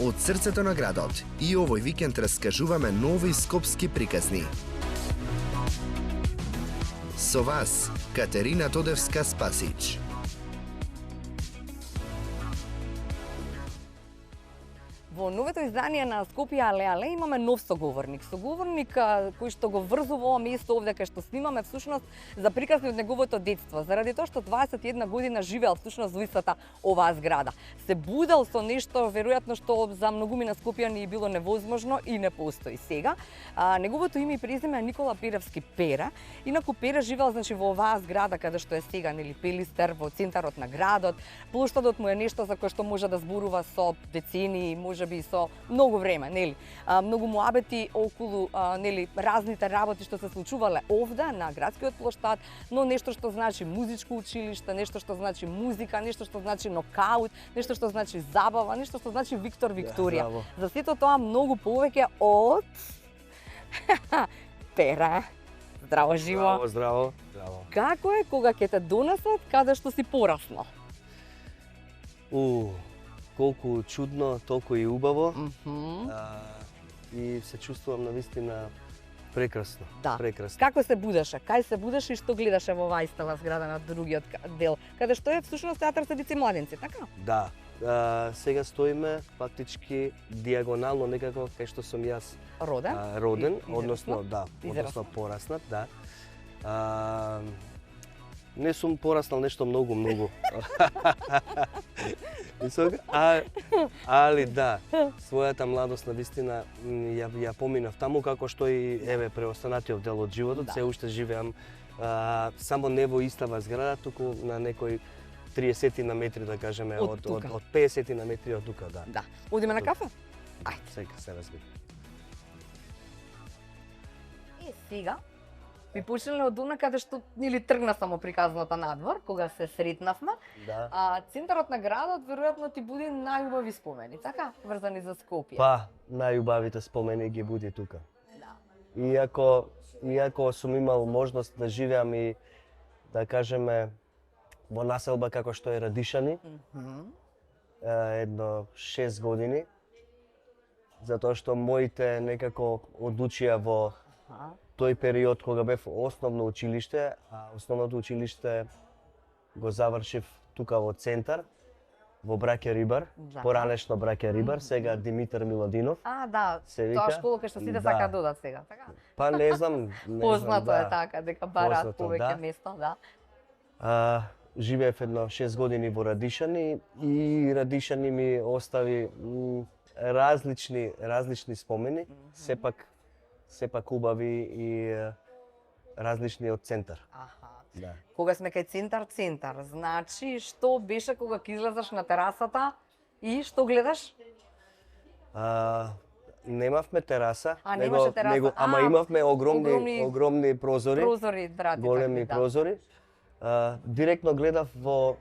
Од срцето на градот и овој викенд раскажуваме нови скопски приказни. Со вас, Катерина Тодевска-Спасич. Во новото издание на Скопје Але имаме нов соговорник. Соговорник кој што го врзува ова место овде кај што снимаме всушност за приказни од неговото детство. Заради тоа што 21 година живеел всушност во истата оваа зграда. Се будел со нешто веројатно што за многумина Скопјани било невозможно и не постои сега. Неговото име и презиме е Никола Перевски Пера. Инаку Пера живеел значи во оваа зграда каде што е сега, нели, Пелистер, во центарот на градот. Плоштадот му е нешто за кое што може да зборува со децении, може би со многу време, нели. Многу муабети околу нели разните работи што се случувале овде на градскиот плоштад, но нешто што значи музичко училиште, нешто што значи музика, нешто што значи нокаут, нешто што значи забава, нешто што значи Виктор Викторија. За сето тоа многу повеќе од Пера. Здраво живо. Здраво, здраво. Како е кога ќе те донесат каде што си пораснал? Колку чудно, толку и убаво. И се чувствувам навистина прекрасно. Да. Прекрасно. Како се будеше? Кај се будеше и што гледаше во оваа истава зграда на другиот дел, каде што е всушност театар за деца и младенци, така? Да. Сега стоиме фактички диагонално некако кај што сум јас роден, односно пораснат, да. Не сум пораснал нешто многу. Али да, својата младост навистина ја поминав таму, како што и еве преостанатиот дел од животот, се уште живеам само не во истава зграда, туку на некој 30 на метри, да кажеме, од 50 на метри од тука, да. Да. Одиме на кафе? Ајде. Сега се разбира. И сега би почнале од она каде што нели тргна само приказната надвор, кога се сретнавме. Да. Центарот на градот веројатно ти буди најубави спомени, така? Врзани за Скопје. Па, најубавите спомени ги буди тука. Да. Иако сум имал можност да живеам и, да кажеме, во населба како што е Радишани, едно 6 години, затоа што моите некако одлучија во тој период кога бев основно училиште, а основното училиште го завршив тука во центар, во Браќа Рибар, поранешно Браќа Рибар, сега Димитар Миладинов. Да, тоа школа кај што сите сака додат сега, така? Па не знам, Познато е така, дека бараат повеќе место, да. Живеев едно 6 години во Радишани и Радишани ми остави различни спомени, сепак убави и различни од центар. Да. Кога сме кај центар, значи што беше кога ќе излезаш на терасата и што гледаш? Немавме тераса, ама имавме огромни прозори. Големи прозори. Директно гледав во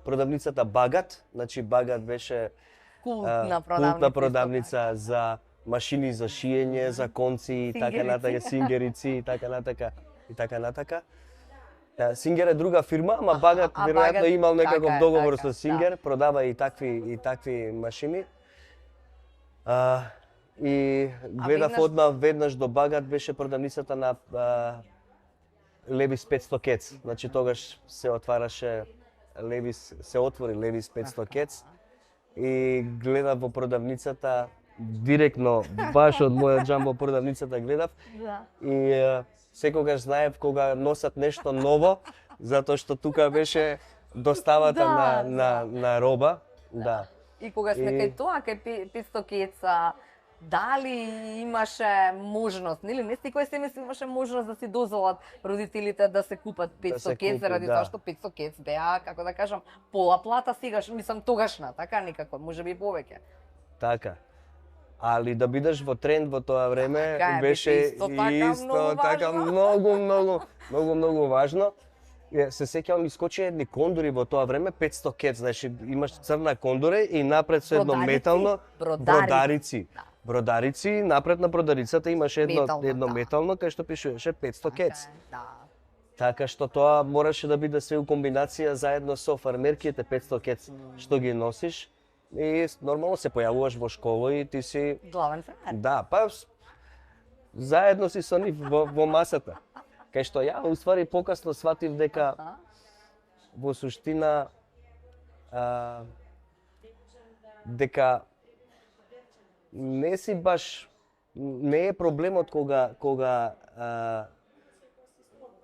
продавницата Багат, значи Багат беше култна продавница за машини за шиење, за конци и така натака, сингерици и така натака. Сингер е друга фирма, ама Багат веројатно имал некаков договор со Сингер, продава и такви машини. И гледав одма веднаш до Багат беше продавницата на Левис 500 кец. Значи тогаш се отвори Левис 500 кец и гледав во продавницата директно, баш од мојот џамбо продавницата гледав. И секогаш знаев кога носат нешто ново, затоа што тука беше доставата на роба. Да. И кога сме кај тоа, кај 500 кеца, дали имаше можност, нели не секој семејство имаше можност да си дозволат родителите да се купат 500 кец, заради тоа што 500 кец беа, како да кажам, пола плата сегаш, мислам тогашна, така некако, можеби повеќе. Така. Али да бидеш во тренд во тоа време беше исто така многу важно. Се сеќавам, искочи едни кондори во тоа време, 500 кец, значи имаш црна кондора и напред со едно метално бродарици, напред на бродарицата имаше едно метално кај што пишуваше 500 кец. Така што тоа мораше да биде све у комбинација заедно со фармерките 500 кец што ги носиш И нормално се појавуваш во школа и ти си... Главен френер. Да, па заедно си со нив во масата. Кај што ја уствари покасно сватив дека во суштина дека не си баш не е проблемот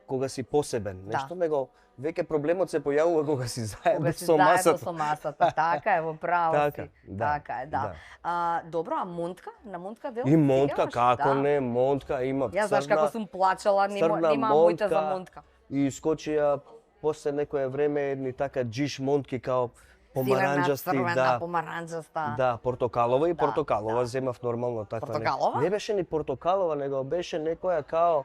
кога си посебен, нешто, него веќе проблемот се појавува кога си заедно со масата. Со масата, така е, во право Така, си. да, Така е, да. Добро, а Монтка? На Монтка дел? И Монтка, сеќаваш? како Да. не, Монтка има Јас знаеш како сум плачала, нема моите за Монтка. И искочија после некое време едни така джиш Монтки као помаранџасти, црвена, да. помаранџаста. Да, портокалова и Да, портокалова да. земав нормално таква. Портокалова? Не беше ни портокалова, него беше некоја као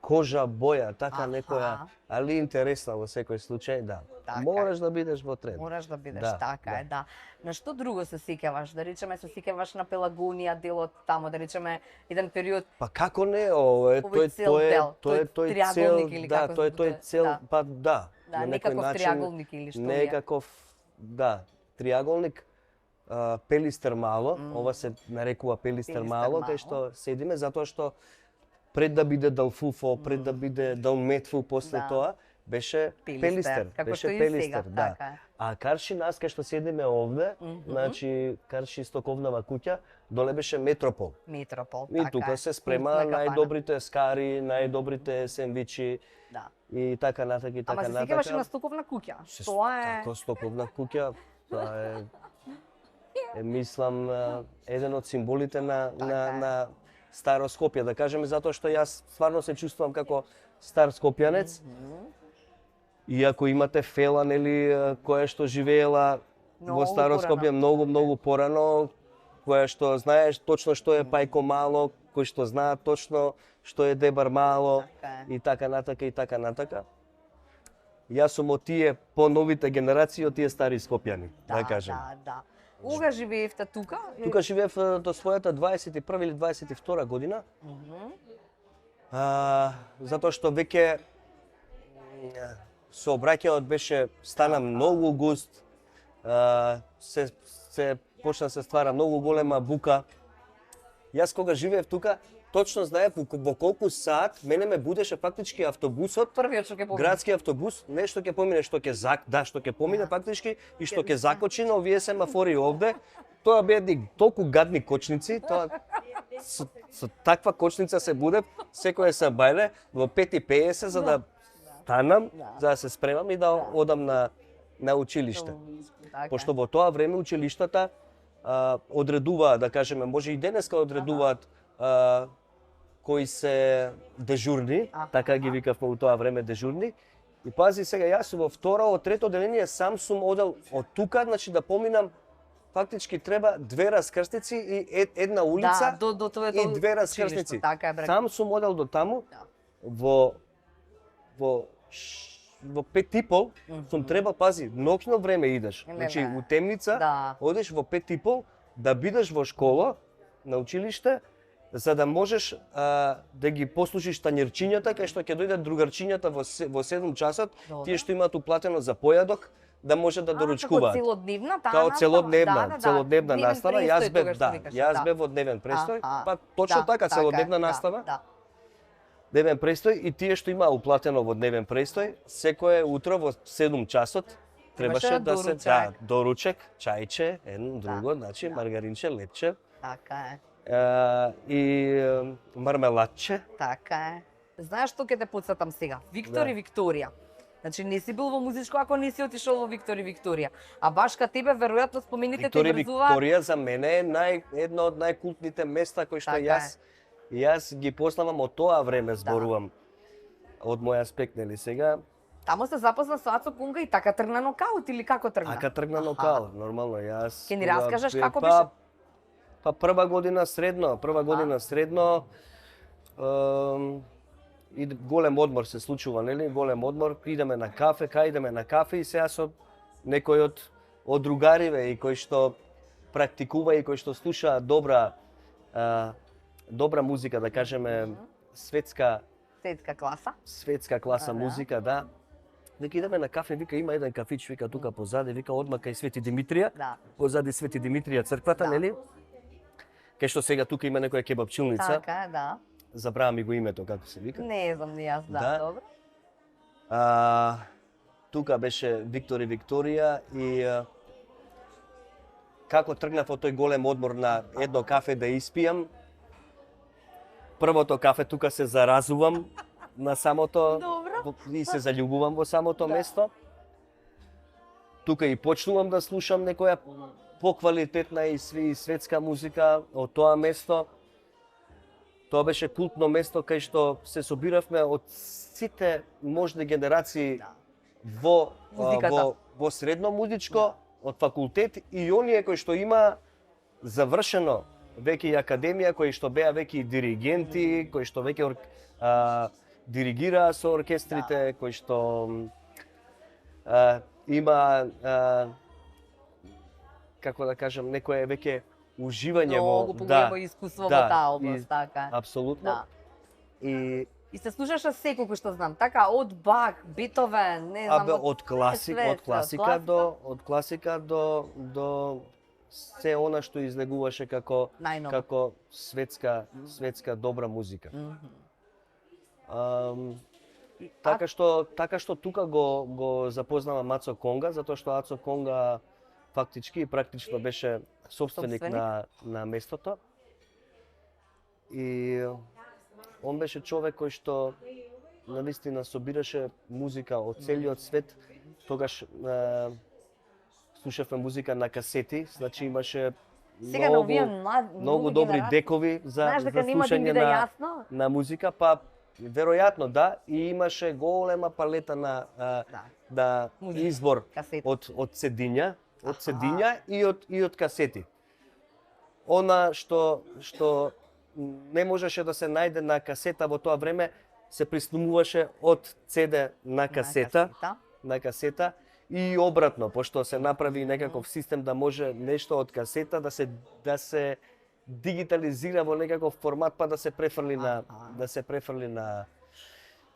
кожа боја, така некоја, али интересна во секој случај, да. Така. Мораш да бидеш во тренд. Мораш да бидеш, Да, така е, да. На што друго се сеќаваш? Да речеме се сеќаваш на Пелагонија делот тамо, да речеме еден период. Па како не, тој цел дел, тој цел, триаголник или да, како тој се- цел, да. па да. Да, на некој некаков начин, триаголник или што е. Некаков, да, триаголник, пелистер мало, ова се нарекува пелистер Пелистер мало, мало. кај што седиме, затоа што пред да биде далфуфо, пред да биде далметфу после Да. тоа, беше Пелистер, пелистер, како беше што и пелистер, сега, да. така е. А карши нас кај што седиме овде, значи карши стоковнава куќа, доле беше Метропол. Метропол, И така тука е. се спрема Култна кафана. најдобрите скари, најдобрите сендвичи Да. и така натака и така Ама се натака. сеќаваш и на стоковна куќа. Тоа е Како стоковна куќа, тоа мислам еден од символите на Така е. Старо Скопје, да кажеме, затоа што јас стварно се чувствувам како стар скопјанец. Иако имате Фела, нели, која што живеела во Многу Старо порано. Скопје многу порано, која што знаеш точно што е Пајко Мало, кој што знаат точно што е Дебар Мало Така е. и така натака и така натака. Јас сум од тие поновите генерации, од тие стари скопјани, да кажем. Да. Кога живеевте тука? Тука живеев до својата 21 или 22 година. Затоа што веќе сообраќајот беше стана многу густ. Се почна се ствара многу голема бука. Јас кога живеев тука, точно знаев во колку саат мене ме будеше фактички автобусот, Првиот што ќе помине. градски автобус, нешто ќе помине, што ќе помине фактички и што ќе закочи на овие семафори овде. Тоа беа толку гадни кочници, тоа со таква кочница се будев, секој се бајле во 5:50 за да станам, за да се спремам и да одам на училиште. Така е. Пошто во тоа време училиштата одредуваат, да кажеме, може и денеска одредуваат кои се дежурни, така ги викавме у тоа време дежурни. И пази сега, јас сум во второ, трето одделение сам сум одел од тука, значи да поминам фактички треба две раскрстици и една улица до тоа и две раскрстици. Така е, бре. Сам сум одел до таму, Да. во 5:30 сум треба, пази, ноќно време идеш. Значи у темница Да. одиш во 5:30 да бидеш во школа, на училиште, за да можеш да ги послушиш тањерчињата, кај што ќе дојдат другарчињата во 7 часот, Добре. тие што имаат уплатено за појадок, да може да доручкуваат. Како целодневна таа Као настава? целодневна, целодневна Дневен настава. престој, Јас бев, тогаш да, се викаше, јас да. бев во дневен престој, Аха. па точно Да, така, е, целодневна настава. Да. Дневен престој и тие што имаа уплатено во дневен престој, секое утро во 7 часот требаше Требаше да се доручак. доручек, чајче, едно друго, значи маргаринче, лепче Така е. и мармеладче. Така е. Знаеш што ќе те потсетам сега? Виктор Да. и Викторија. Значи не си бил во музичко ако не си отишол во Виктор и Викторија. А баш ка тебе веројатно спомените те Викторија врзуваат. Викторија за мене е едно од најкултните места кои што Така јас ги познавам од тоа време, зборувам. Од мој аспект, нели сега, Тамо се запозна со Ацо Кунга и така тргна нокаут или како тргна? така тргна нокал, нормално, јас... Ке ни кога раскажеш бе- како па- беше? Па прва година средно, и голем одмор се случува, нели? Голем одмор, идеме на кафе, идеме на кафе и сега со некој од другариве и кои што практикува и кои што слуша добра музика, да кажеме светска Светска класа. класа Да. музика, да. Вика идеме на кафе, вика има еден кафич, вика тука позади, вика одма кај Свети Димитрија. Да. Позади Свети Димитрија црквата, Да. нели? Кај што сега тука има некоја кебапчилница. Така, да. Забрава ми го името како се вика. Не знам ни јас, да, Да. добро. Тука беше Виктор и Викторија и како тргнав од тој голем одмор на едно кафе да испијам. Првото кафе тука се заразувам на самото Добро. и се заљубувам во самото Да. место. Тука и почнувам да слушам некоја поквалитетна и светска музика од тоа место. Тоа беше култно место кај што се собиравме од сите можни генерации во Музиката. во средно музичко, од факултет и оние кои што има завршено веќе и академија, кои што беа веќе и диригенти, кои што веќе диригираа со оркестрите, кои што има како да кажам, некое веќе уживање Многу поголемо искуство во таа област, така. Апсолутно. Да. И се слушаше секој кој што знам, така од Бах, Бетовен, не знам, од класика до се она што излегуваше како најново. како светска добра музика. Така што тука го запознава Мацо Конга, затоа што Ацо Конга фактички и практично беше собственик на местото. И он беше човек кој што навистина собираше музика од целиот свет. Тогаш слушавме музика на касети, значи имаше Сега на овие многу добри декови за слушање на музика, па веројатно да, и имаше голема палета на избор од цедиња, и од касети. Она што не можеше да се најде на касета во тоа време, се преснумуваше од CD на касета и обратно, пошто се направи некаков систем да може нешто од касета да се дигитализира во некаков формат па да се префрли на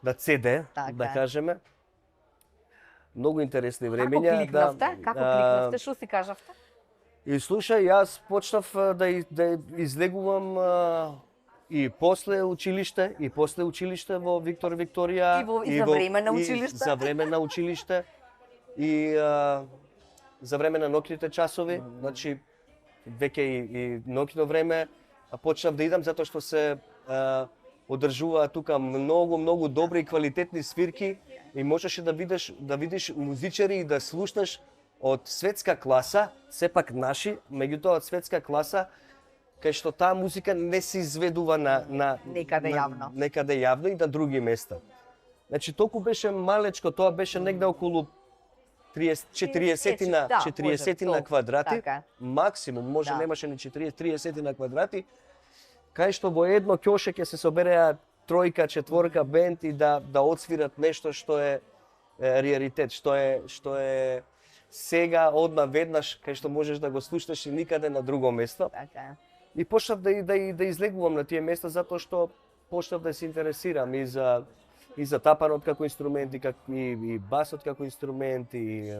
CD, да кажеме. Многу интересни времења. Како кликнавте, што си кажавте? И слушај, јас почнав да излегувам и после училиште во Виктор Викторија и за време на училиште. За време на училиште и за време на ноќните часови, значи веќе и ноќно време почнав да идам затоа што се одржуваа тука многу добри и квалитетни свирки и можеше да видиш музичари и да слушнеш од светска класа, сепак наши, меѓутоа од светска класа, кај што таа музика не се изведува некаде јавно и на други места. Значи толку беше малечко, тоа беше негде околу 40 на квадрати, максимум, може немаше ни 30 на квадрати, кај што во едно ќоше ќе се собереа тројка, четворка бенд и да отсвират нешто што е реалитет, што е сега одма веднаш кај што можеш да го слушнеш и никаде на друго место. И почнав да излегувам на тие места затоа што почнав да се интересирам и за тапанот како инструмент и басот како инструмент и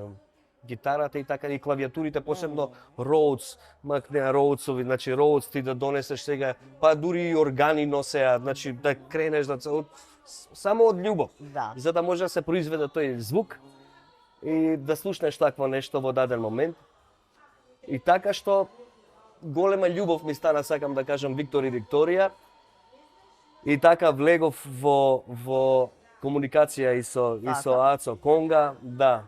гитарата и така и клавиатурите, посебно Rhodes, Rhodesови, значи Rhodes ти да донесеш сега, па дури и органи носеа, значи да кренеш само од љубов, за да може да се произведе тој звук и да слушнеш такво нешто во даден момент. И така што голема љубов ми стана, сакам да кажам, Виктор и Викторија. И така влегов во комуникација и со Ацо Конга, да.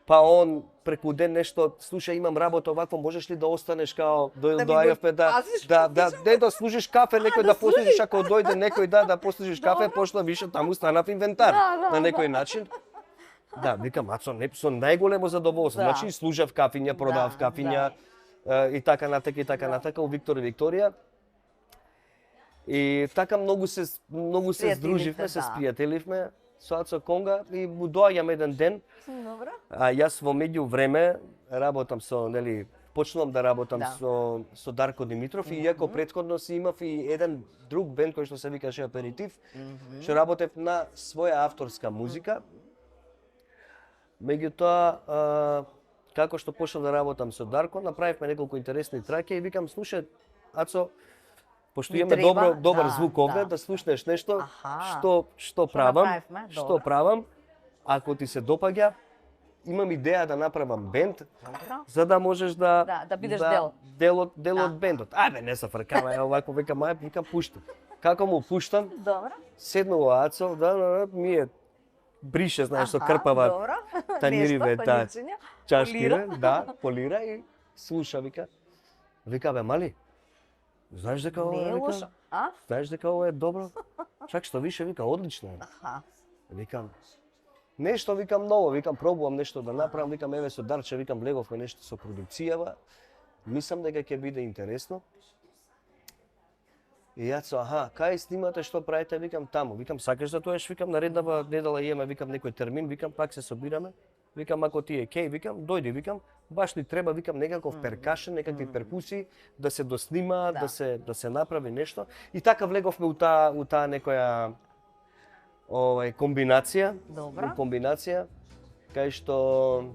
Па он преку ден нешто, слушај, имам работа овакво, можеш ли да останеш као доаѓавме да служиш кафе, некој да послужиш, ако дојде некој да послужиш кафе, пошто више таму станав инвентар на некој начин. Да, викам, Ацо, со најголемо задоволство. Значи, служав кафиња, продавав кафиња и така натака у Виктор и Викторија. И така многу се здруживме, се спријателивме со Ацо Конга и му доаѓам еден ден. Добро. Јас во меѓувреме работам почнувам да работам со Дарко Димитров и иако претходно си имав и еден друг бенд кој што се викаше Аперитив, што работев на своја авторска музика. Меѓутоа, како што почнав да работам со Дарко, направивме неколку интересни траки и викам, слушај, Ацо, пошто Ми имаме треба, добар да, звук овде, да. да слушнеш нешто, Аха. што правам, направивме? што Добро. правам, ако ти се допаѓа, имам идеја да направам бенд, Добро. за да можеш Да бидеш дел. дел од бендот. Ајде, не се фркава, овако викам, викам пушти. Како му пуштам, Добро. седнува Ацо, ми е брише, знаеш, со Аха, крпава добро. танириве, Нешто, да, паничиња, чашкиве, полира. да, полира и слуша, вика. Вика, бе, мали, знаеш дека ова Не е вика, лошо. А? знаеш дека ова е добро? Чак што више, вика, одлично е. Аха. Викам, нешто, викам, ново, викам, пробувам нешто да направам, викам, еве со Дарче, викам, влеговме нешто со продукцијава, мислам дека ќе биде интересно. И јас, кај снимате, што правите, викам, таму. Викам, сакаш да тоеш, викам, нареднава недела имаме, викам, некој термин, викам, пак се собираме. Викам, ако ти е кеј, викам, дојди, викам, баш ни треба, викам, некаков перкашен, некакви перкусии, да се доснима, да се направи нешто. И така влеговме у таа некоја комбинација, Добро. комбинација, кај што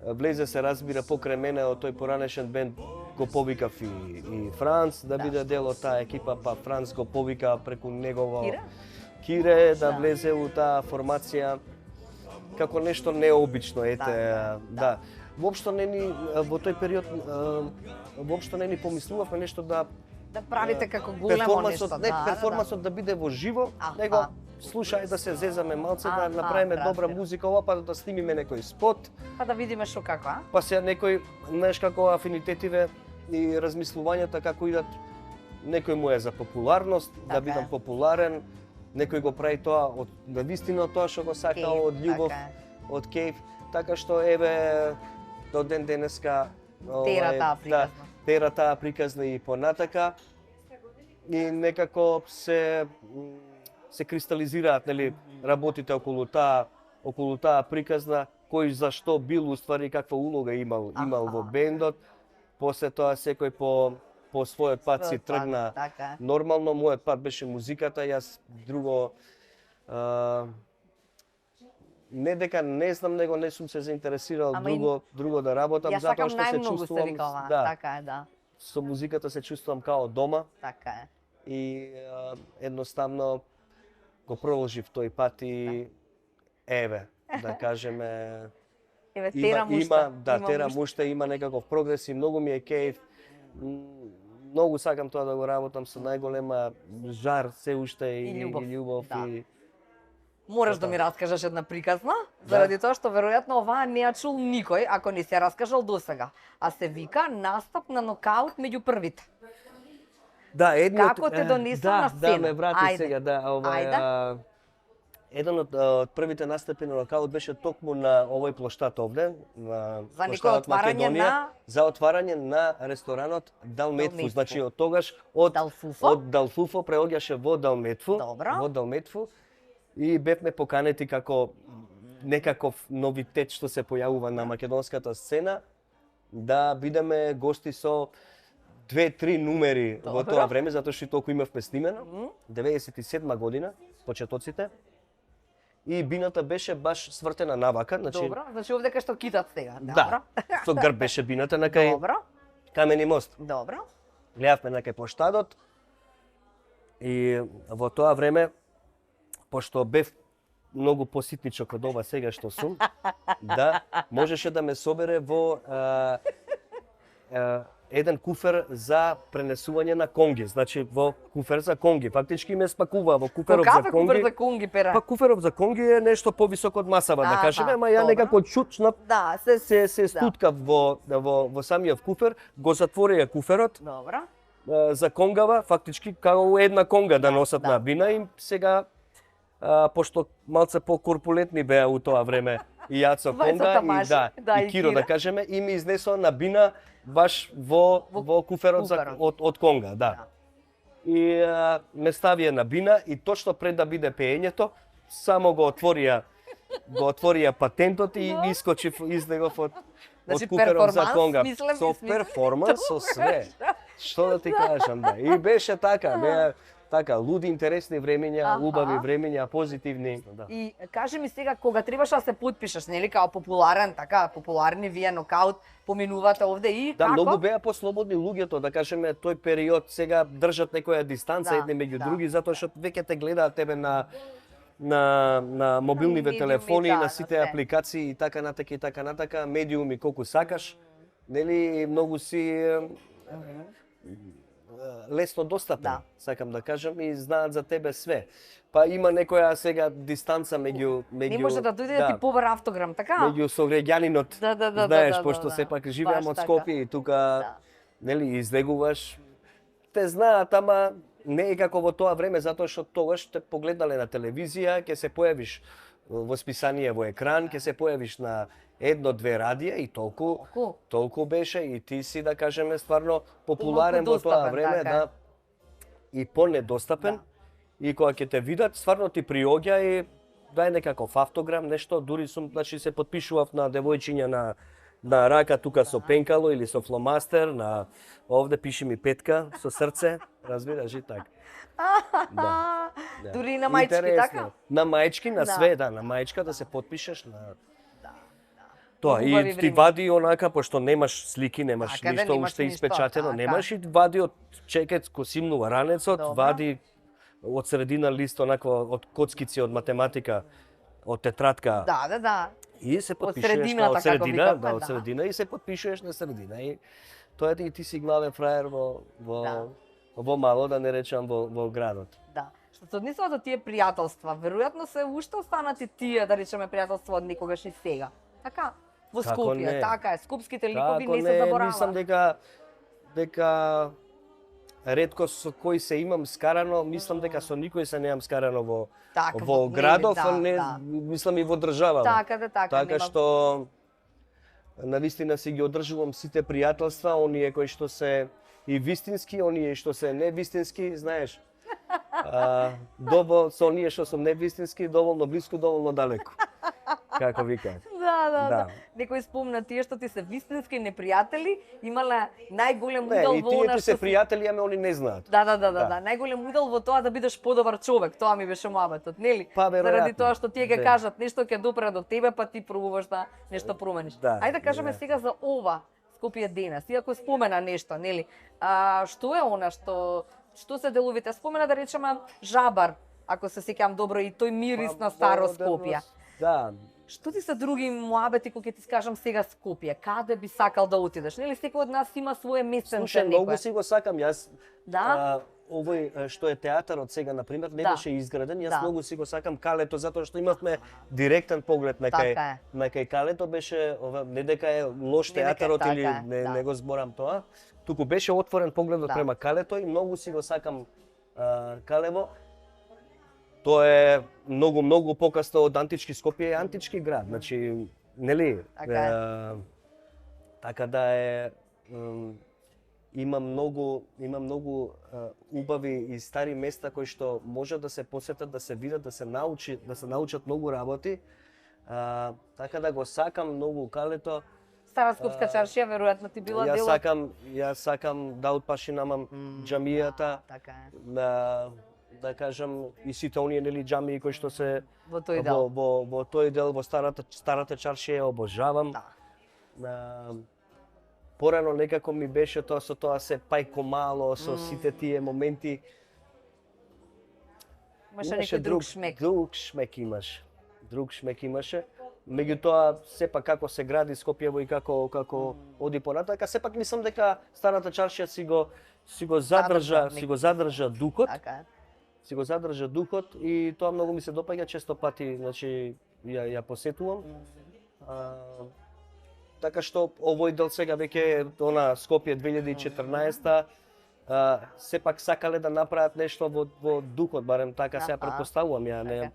влезе се разбира покрај мене од тој поранешен бенд го повикав и Франц да биде дел од таа екипа, па Франц го повика преку негово Кире да влезе у таа формација како нешто необично, да. Воопшто не ни во тој период воопшто не ни помислувавме нешто да правите како големо нешто, перформансот да биде во живо, него слушај да се зезаме малце, да направиме добра музика, ова па да снимиме некој спот. Па да видиме што како, а? Па се некој, знаеш како афинитетиве и размислувањата како идат, некој му е за популарност, да бидам популарен, некој го прави тоа од навистина тоа што го сака од љубов, од кејф, така што еве до ден денеска тера таа приказна и понатака и некако се кристализираат, нели, работите околу таа приказна, кој зашто бил уствари, каква улога имал во бендот. После тоа секој по својот пат си тргна. Нормално мојот пат беше музиката, јас друго не дека не знам, него не сум се заинтересирал друго да работам, затоа што се чувствувам, со музиката се чувствувам као дома. Така е. И едноставно го продолжив тој пат и еве, да кажеме, тера мушта, има некаков прогрес и многу ми е кејф. Многу сакам тоа да го работам со најголема жар се уште и љубов. Мораш да ми раскажеш една приказна, заради тоа што веројатно оваа не ја чул никој, ако не се раскажал досега. А се вика настап на нокаут меѓу првите. Да, како те донесува на сцена? Да, ме врати сега, еден од првите настапи на нокаут беше токму на овој плоштад овде, на плоштадот Македонија, за отварање на ресторанот Далметфу. Значи од тогаш од Далфуфо преоѓаше во Далметфу. И бевме поканети како некаков новитет што се појавува на македонската сцена, да бидеме гости со 2-3 numeri во тоа време, затоа што толку имавме снимено. 97 година, почетоците. И бината беше баш свртена навака. Добро, значи овде кај што китат сега. Да, со грб беше бината на кај Камени мост. Добро. Гледавме на кај плоштадот. И во тоа време, пошто бев многу поситничок од ова сега што сум, да, можеше да ме собере во еден куфер за пренесување на конги, значи во куфер за конги. Фактички ме спакува во куферов за конги. Куфер за конги, пера? Па куферов за конги е нешто повисок од масава, да кажеме, ама ја некако чучнав, се стуткав во самиот куфер, го затворија куферот. Добро. За конгава, фактички како една конга да носат на бина и сега пошто малце по-корпулентни беа у тоа време и Јацо Конга и Киро, да кажеме, и ми изнесоа на бина баш во куферот од Конга, да. И ме ставија на бина и точно пред да биде пеењето, само го отворија патентот и искочив излегов од куферот за Конга. Со перформанс, со све. Што да ти кажам, да. И беше така, така, луди, интересни времења, Аха. убави времења, позитивни. Да. И кажи ми сега, кога требаше да се потпишеш, нели, као популарен, така, популарни вие нокаут, поминувате овде и Да, како? многу беа послободни луѓето, да кажеме, тој период сега држат некоја дистанца Да, едни меѓу да. други, затоа што веќе те гледаат тебе на мобилниве медиуми, телефони, да, на на сите све. апликации и така натака, медиуми колку сакаш, нели, многу си лесно достапен, Да. сакам да кажам, и знаат за тебе све. Па има некоја сега дистанца меѓу Не може да дојде да ти побара автограм, така? меѓу сограѓанинот. Да, Знаеш, да, пошто да. сепак живеам Баш од така. Скопје и тука, Да. нели, излегуваш, те знаат, ама не е како во тоа време, затоа што тогаш те погледале на телевизија, ќе се појавиш во списание во екран, ќе се појавиш на едно-две радија и толку беше и ти си, да кажеме, стварно популарен во тоа достапен, време, така е. да, и понедостапен. И кога ќе те видат, стварно ти приоѓа и дај некаков автограм, нешто, дури сум, значи се потпишував на девојчиња на рака тука со пенкало или со фломастер, на овде пиши ми петка со срце, разбираш и така. Да. Дури и на мајчки, Интересно. така? На мајчки, на Да. све, да, на мајчка да се потпишеш на тоа. Многу убави И ти време. вади онака, пошто немаш слики, немаш Така да, ништо немаш уште ништо, испечатено, така. немаш и вади од чекец ко симнува ранецот, Добро. вади од средина лист онакво од коцкици од математика, од тетрадка. Да. И се Од потпишуваш средината, од средина, како викавме, да, од да. средина и се потпишуваш на средина и тоа е и ти си главен фраер во мало, да не речам во градот. Да. Што се однесува до тие пријателства, веројатно се уште останати тие, да речеме, пријателства од некогаш и сега. Така, во Како Скопје, не? така е, скопските ликови Како не се забораваат. мислам дека ретко со кој се имам скарано, мислам дека со никој се немам скарано во Така, во нели, градов, да, не, да. мислам и во државава. Така, Така нема- што навистина си ги одржувам сите пријателства, оние кои што се и вистински, оние што се невистински, знаеш. Со оние што сум невистински, доволно блиску, доволно далеку. Како викаат. Да. Некој спомна тие што ти се вистински непријатели, имале најголем Не, удел и во тие она ти се што пријатели, ама они не знаат. Да. Да. Најголем удел во тоа да бидеш подобар човек, тоа ми беше муабетот, нели? Па, Заради веројатно. тоа што тие ќе Да. кажат нешто ќе допре до тебе, па ти пробуваш да нешто промениш. Да, Ајде да кажеме да. сега за ова Скопје денес. Иако спомена нешто, нели? Што е она што се деловите? Спомена да речеме Жабар, ако се сеќавам добро, и тој мирис на старо Скопје. Да, Што ти се други муабети кои ќе ти скажам сега Скопје? Каде би сакал да отидеш? Нели секој од нас има свое местенце слушај, многу некое. си го сакам јас. Да? Овој што е театарот сега на пример не Да. беше изграден, јас Да. многу си го сакам Калето затоа што имавме директен поглед на Така е. кај Калето, беше не дека е лош Не дека е, театарот така или е, не, да. не го зборам тоа, туку беше отворен погледот Да. према Калето и многу си го сакам Калево. Тоа е многу покасно од антички Скопје, е антички град, значи нели? Така да е има многу убави и стари места кои што може да се посетат, да се видат, да се научат многу работи. Така да го сакам многу Калето. Стара Скопска чаршија веројатно ти била Јас дел од... сакам да отпашинамам џамијата, Така е. да кажам и сите оние нели џамии кои што се Во тој дел. во тој дел во старата чаршија обожавам. Да. Порано некако ми беше тоа со тоа се пајко мало, со сите тие моменти. Имаше некој друг шмек. Друг шмек имаше. Меѓутоа, сепак како се гради Скопјево и како оди понатака, сепак мислам дека старата чаршија си го задржа духот. Така е. Си го задржа духот и тоа многу ми се допаѓа, често пати, значи ја посетувам. Така што овој дел сега веќе е она Скопје 2014 сепак сакале да направат нешто во духот, барем така се претпоставувам ја, не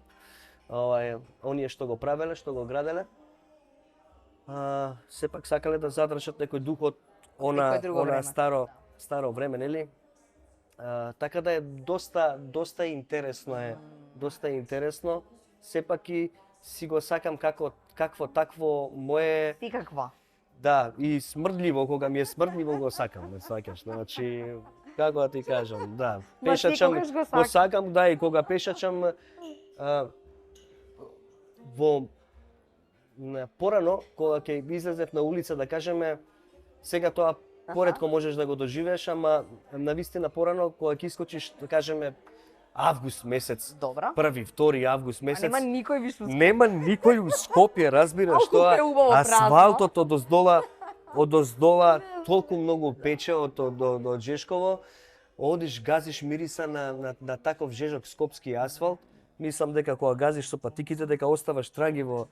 оние што го правеле, што го граделе. Сепак сакале да задржат некој дух од она старо време, нели? Така да е доста интересно, сепак и си го сакам какво такво мое. Ти каква? Да, и смрдливо, кога ми е смрдливо го сакам, не сваќаш, значи како да ти кажам, да. Ма ти Пешачам, тогаш го го сакаш. сакам, да, и кога пешачам во порано, кога ќе излезев на улица, да кажеме, сега тоа поретко можеш да го доживееш, ама навистина порано, кога ќе искочиш, да кажеме, август месец, Добра. 1-2 август А месец, нема никој више у нема никој у Скопје, разбираш, Колку е убаво празно. асфалтот одоздола толку многу пече од Жешково, одиш, газиш мириса на таков жежок скопски асфалт. Мислам дека кога газиш со патиките дека оставаш траги во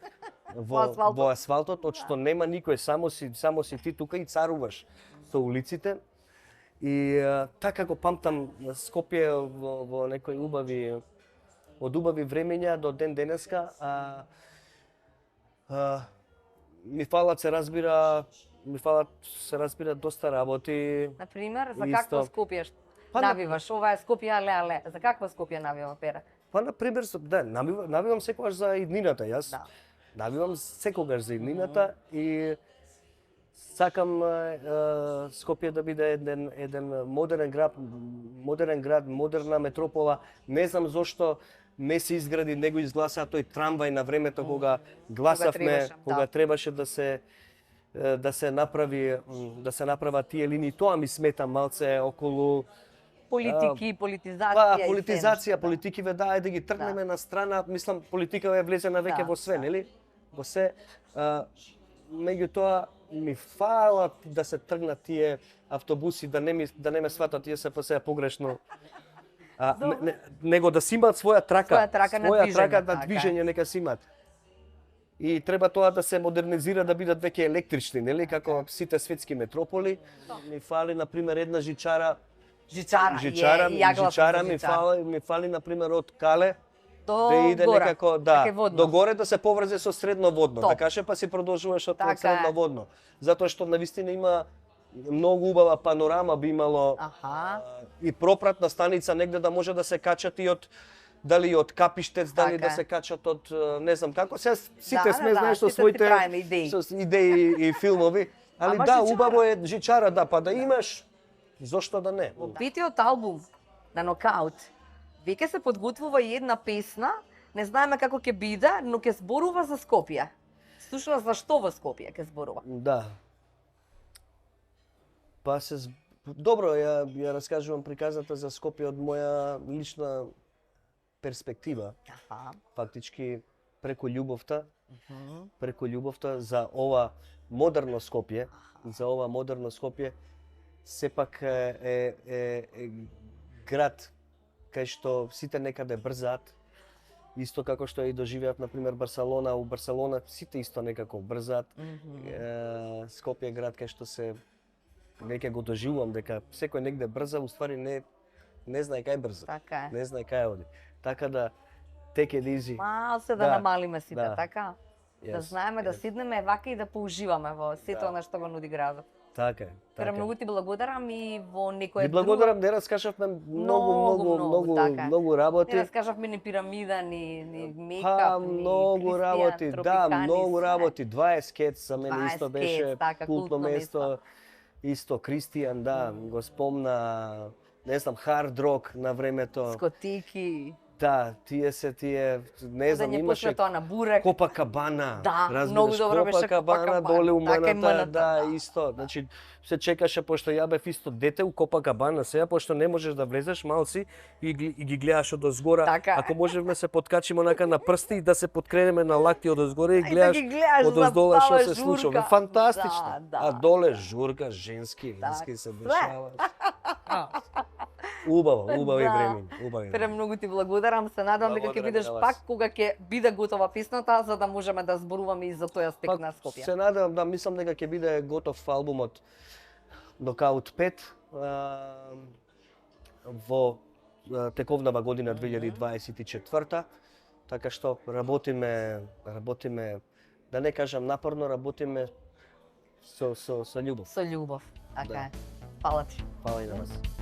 асфалтот, од што нема никој, само си ти тука и царуваш со улиците. И така го памтам Скопје во некои убави времења до ден денеска, ми фалат се разбира доста работи. Например, за Исто. какво Скопје Па, навиваш? Ова е Скопје але. За каква Скопје навива Пера? Па на пример, навивам секогаш за иднината, јас. Да. Навивам секогаш за иднината и сакам Скопје да биде еден модерен град, модерна метропола. Не знам зошто не се изгради, не го изгласа тој трамвај на времето кога гласавме, кога требаше да се направат тие линии. Тоа ми смета малце околу Политики, политизација. политикиве, да, ајде ги тргнеме на страна. Мислам, политика е влезена веќе во све, нели? Во се. Меѓутоа, ми фала да се тргнат тие автобуси, да не ме сватат тие СПС погрешно. Него да си имаат своја трака на движење, нека си имаат. И треба тоа да се модернизира, да бидат веќе електрични, нели? Како сите светски метрополи. Ми фали, например, една жичара ми фали, например, од Кале, да иде некако, до горе да се поврзе со средноводно, да каже па си продолжуваш од средноводно. Затоа што навистина има многу убава панорама би имало и пропратна станица негде да може да се качат и дали од Капиштец, дали да се качат од не знам како. Сите сме знаеш со своите идеи и филмови, али да, убаво е жичара, да, па да имаш. Зошто да не? Во петиот албум на Нокаут веќе се подготвува и една песна, не знаеме како ќе биде, но ќе зборува за Скопје. Слушала зашто во Скопје ќе зборува? Да. Па добро, ја раскажувам приказната за Скопје од моја лична перспектива. Фактички преку љубовта за ова модерно Скопје, сепак е град кај што сите некаде брзаат, исто како што и доживеав, например, Барселона. У Барселона сите исто некако брзаат. Скопје е град кај што се веќе го доживувам дека секој негде брза, уствари не знае кај брза. Така е. Не знае кај оди. Така да take it easy. Мал се да намалиме сите, така? Да знаеме да седнеме вака и да поуживаме во сето она што го нуди градот. Така е. Многу ти благодарам и во некоја друга... благодарам, не раскажавме многу работи. Не раскажавме ни пирамида, ни мейкап, Па, ни многу работи, да, многу работи. 20 кец за мене исто беше култно место. Исто Кристијан, да, го спомна, не знам, хард рок на времето. Скотики. Да, тие, не знам, имаше тоа на Бурек. Копакабана. Да, разбираш, многу добро беше Копакабана, доле у Маната, да, исто. Значи, се чекаше, пошто ја бев исто дете у Копакабана, сега, пошто не можеш да влезеш малци и ги гледаш од озгора. Така. Ако можеме се подкачиме онака на прсти и да се подкренеме на лакти од озгора и гледаш од оздола што се случува. Фантастично. А доле журка, женски се дешава. Убави време. Премногу ти благодарам, се надам дека ќе бидеш пак кога ќе биде готова песната, за да можеме да зборуваме и за тој аспект на Скопје. Се надам, да, мислам дека ќе биде готов албумот Нокаут 5 во тековнава година 2024, така што работиме, да не кажам напорно, работиме со љубов. Со љубов, така е. Фала ти. Фала и на вас.